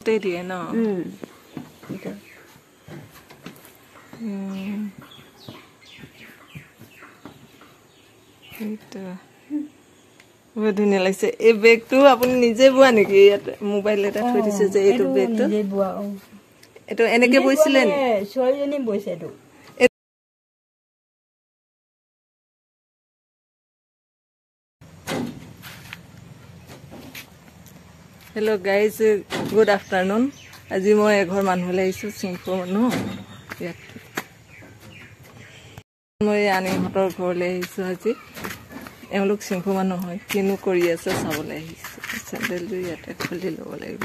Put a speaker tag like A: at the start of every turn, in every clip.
A: আগতেই দিয়ে ন বহুত ধুনীয়া লাগিছে এই বেগটো আপুনি নিজে বোৱা নেকি ইয়াত মোবাইল এটা থৈ দিছে যে এইটো বেগটো
B: নিজে বোৱা
A: এইটো এনেকে বৈছিলে নে
B: ছোৱালীজনী বৈছে এইটো
A: হেল্ল' গাইজ গুড আফটাৰনুন আজি মই এঘৰ মানুহলৈ আহিছোঁ চিংফু মানুহ ইয়াত মই আনিহঁতৰ ঘৰলৈ আহিছোঁ আজি এওঁলোক চিংফু মানুহ হয় কিনো কৰি আছে চাবলৈ আহিছোঁ চেণ্ডেলযোৰ ইয়াতে খুলি ল'ব লাগিব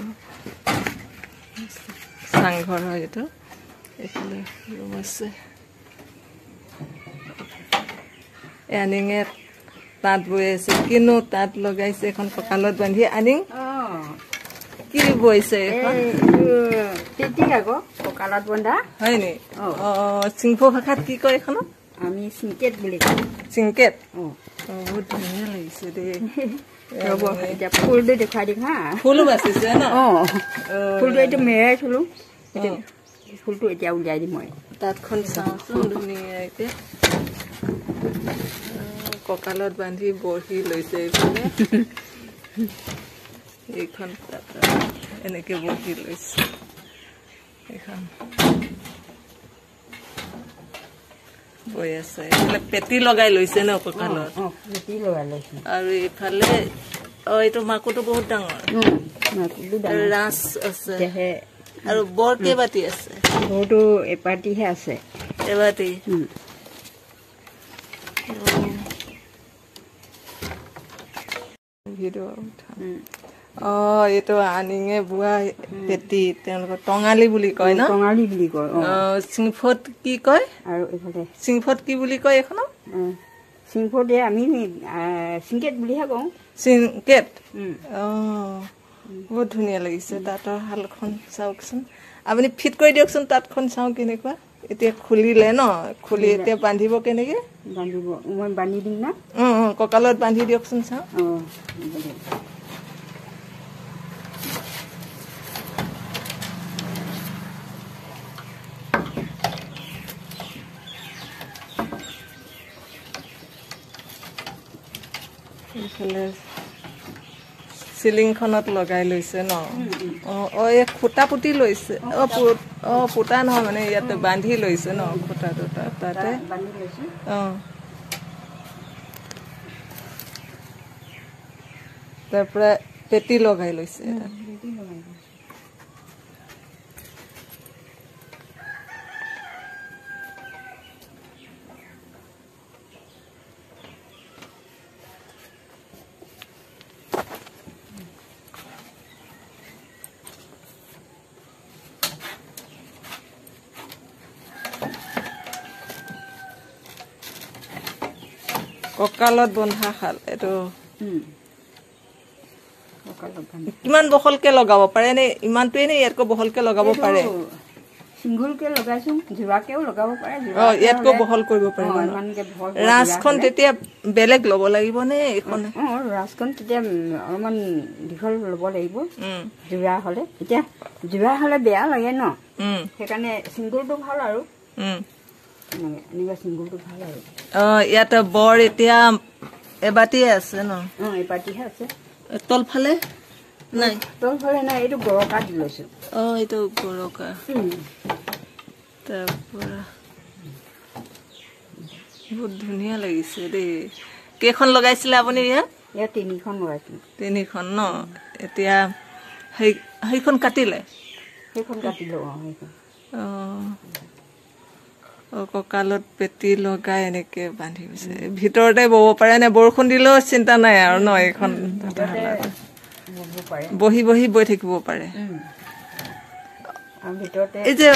A: চাংঘৰ হয় এইটো এইফালে ৰুম আছে আনিঙে তাঁত বৈ আছে কিনো তাঁত লগাইছে এখন কঁকালত বান্ধি আনিং কি বৈছে এখন
B: কঁকালত বন্ধা
A: হয় নি চিংফু ভাষাত কি কয় এখনক
B: আমি চিংকেট বুলি কওঁ
A: চিংকেট বহুত ধুনীয়া লাগিছে দেই
B: ৰ'ব এতিয়া ফুলটো দেখুৱাই দিম হা
A: ফুলো বাচিছে ন
B: ফুলটো এইটো মেৰাই থলো ফুলটো এতিয়া উলিয়াই দিম মই
A: তাঁতখন চাওঁচোন ধুনীয়াকে কঁকালত বান্ধি বহি লৈছে এইফালে এইখন তাঁত এনেকে বহি লৈছে এইখন বৈ আছে এইফালে পেটি লগাই লৈছে ন কঁকালত
B: পেটি লগাই লৈছে
A: আৰু এইফালে এইটো মাকুটো বহুত ডাঙৰ ৰাঁচ আছে আৰু বৰ কেইবাটি আছে
B: বৰটো এপাটিহে আছে
A: এবাটি এইটো আনিঙে বোৱা পেটি তেওঁলোকৰ টঙালি বুলি কয় ন
B: টঙালি বুলি কয়
A: চিংফত কি কয়
B: আৰু এইফালে
A: চিংফত কি বুলি কয় এখনক
B: চিংফত আমি চিংকেট বুলিহে কওঁ
A: চিংকেট বহুত ধুনীয়া লাগিছে তাঁতৰ শালখন চাওকচোন আপুনি ফিট কৰি দিয়কচোন তাঁতখন চাওঁ কেনেকুৱা এতিয়া খুলিলে ন খুলি এতিয়া বান্ধিব কেনেকে
B: বান্ধিব মই বান্ধি দিম না
A: কঁকালত বান্ধি দিয়কচোন চাওঁ এইফালে চিলিংখনত লগাই লৈছে ন এই খুটা পুতি লৈছে পুতা নহয় মানে ইয়াতে বান্ধি লৈছে ন খুটা দুটা তাতে তাৰ পৰা পেটি লগাই লৈছে কঁকালত বন্ধা শাল এইটো কিমান বহলকে লগাব পাৰে নে ইমানটোৱে নে ইয়াতকৈ বহলকে লগাব পাৰে
B: সিংগুলকে লগাইছো জোৰাকেও লগাব পাৰে
A: ইয়াতকৈ বহল কৰিব পাৰিব ৰাজখন তেতিয়া বেলেগ ল'ব লাগিব নে এইখন
B: ৰাজখন তেতিয়া অলপমান দীঘল ল'ব লাগিব জোৰা হ'লে এতিয়া জোৰা হ'লে বেয়া লাগে ন সেইকাৰণে চিংগুলটো ভাল আৰু চিংগুলটো ভাল আৰু
A: ইয়াত বৰ এতিয়া এবাটিয়ে আছে ন
B: এবাটিহে আছে
A: তলফালে নাই
B: তলফালে নাই এইটো গৰকা দি লৈছো
A: এইটো গৰকা তাৰপৰা বহুত ধুনীয়া লাগিছে দেই কেইখন লগাইছিলে আপুনি
B: ইয়াত তিনিখন লগাইছো
A: তিনিখন ন এতিয়া সেইখন কাটিলে
B: সেইখন কাটিলো
A: কঁকালত পেটি লগাই এনেকে বান্ধি গৈছে ভিতৰতে বব পাৰে নে বৰষুণ দিলেও চিন্তা নাই আৰু ন এইখন বহি বহি বৈ থাকিব পাৰে এই যে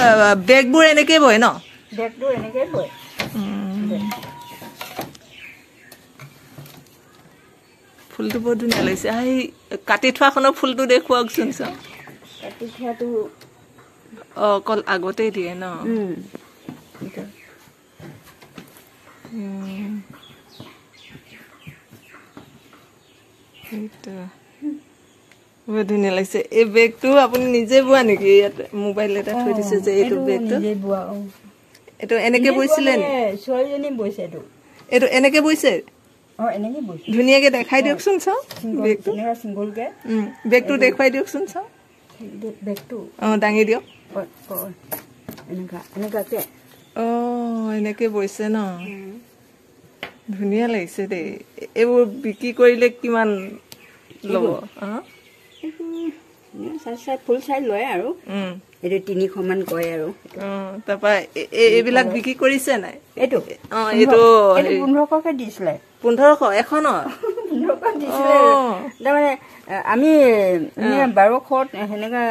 A: বেগবোৰ এনেকে বয় ন
B: বেগবোৰ এনেকে বয়
A: ফুলটো বহুত ধুনীয়া লাগিছে সেই কাটি থোৱাখনৰ ফুলটো দেখুৱাওকচোন চাওঁ
B: কাটি থোৱাটো
A: অকল আগতেই দিয়ে ন বহুত ধুনীয়া লাগিছে এই বেগটো আপুনি নিজে বোৱা নেকি ইয়াত মোবাইল এটা থৈ দিছে যে এইটো বেগটো
B: নিজে বোৱা
A: এইটো এনেকে বৈছিলে
B: ছোৱালীজনী বৈছে
A: এইটো এনেকে বৈছে
B: এনেকে বৈছে
A: ধুনীয়াকে দেখাই দিয়কচোন চাওঁ বেগটো
B: চিংগলকে
A: বেগটো দেখুৱাই দিয়কচোন চাওঁ
B: বেগটো
A: দাঙি দিয়ক
B: এনেকুৱাকে
A: এনেকে বৈছে ন ধুনীয়া লাগিছে দেই এইবোৰ বিক্ৰী কৰিলে কিমান ল'ব
B: ফুল চাই লয় আৰু এইটো 300 মান কয় আৰু
A: তাৰপৰা এইবিলাক বিক্ৰী কৰিছে নাই
B: এইটো
A: এইটো
B: 1500কে দিছিলে
A: 1500 এখনৰ
B: 1500 দিছিলে তাৰমানে আমি 1200 সেনেকা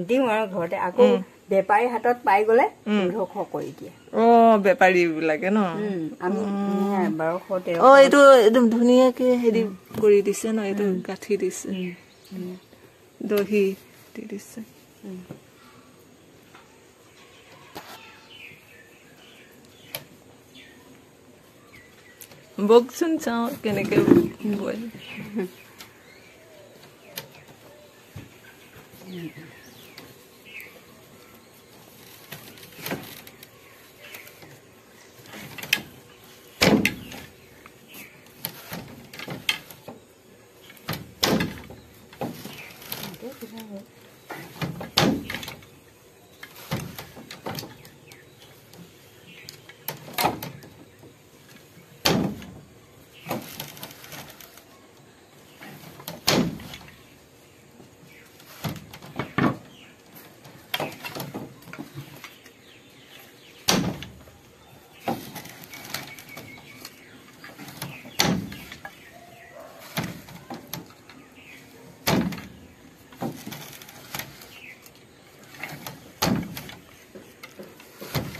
B: দিওঁ আৰু ঘৰতে আকৌ বেপাৰী হাতত পাই গলে 1500 কৰি দিয়ে
A: বেপাৰী বিলাকে ন
B: আমি 1200
A: এইটো একদম ধুনীয়াকে হেৰি কৰি দিছে ন এইটো গাঁঠি দিছে দহি দি দিছে বকচোন চাওঁ কেনেকে বয়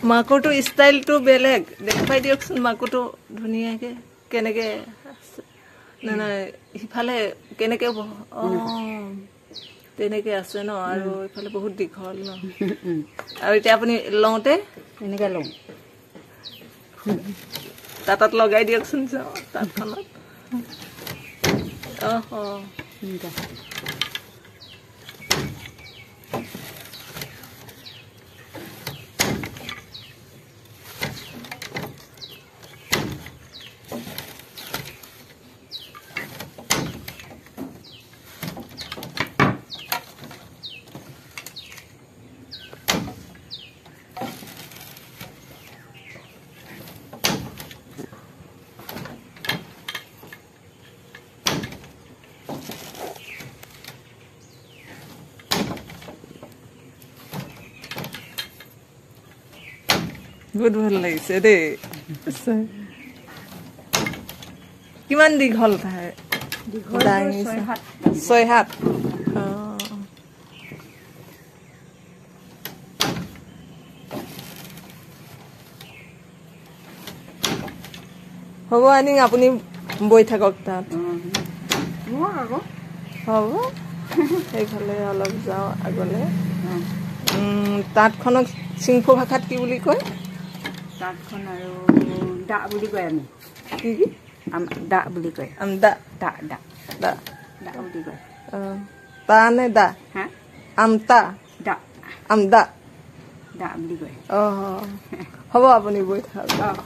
A: মাকুৰটো ষ্টাইলটো বেলেগ দেখুৱাই দিয়কচোন মাকুৰটো ধুনীয়াকে কেনেকে আছে নাই ইফালে কেনেকে তেনেকে আছে ন আৰু ইফালে বহুত দীঘল ন আৰু এতিয়া আপুনি লওঁতে
B: এনেকে লওঁ
A: তাঁতত লগাই দিয়কচোন চাওঁ তাঁতখনত বহুত ভাল লাগিছে দেই কিমান দীঘল ঠাই 6 হাত হ'ব আনি আপুনি বৈ থাকক তাত হ'ব সেইফালে অলপ যাওঁ আগলে তাঁতখনক চিংফু ভাষাত কি বুলি কয়
B: তাঁতখন আৰু দা বুলি কয় আমি
A: কি
B: দা বুলি কয়
A: দা
B: দা দা
A: দা
B: দা বুলি কয়
A: তা নে দা আমতা
B: দা
A: আমদা
B: দা বুলি কয়
A: হ'ব আপুনি বৈ থাকক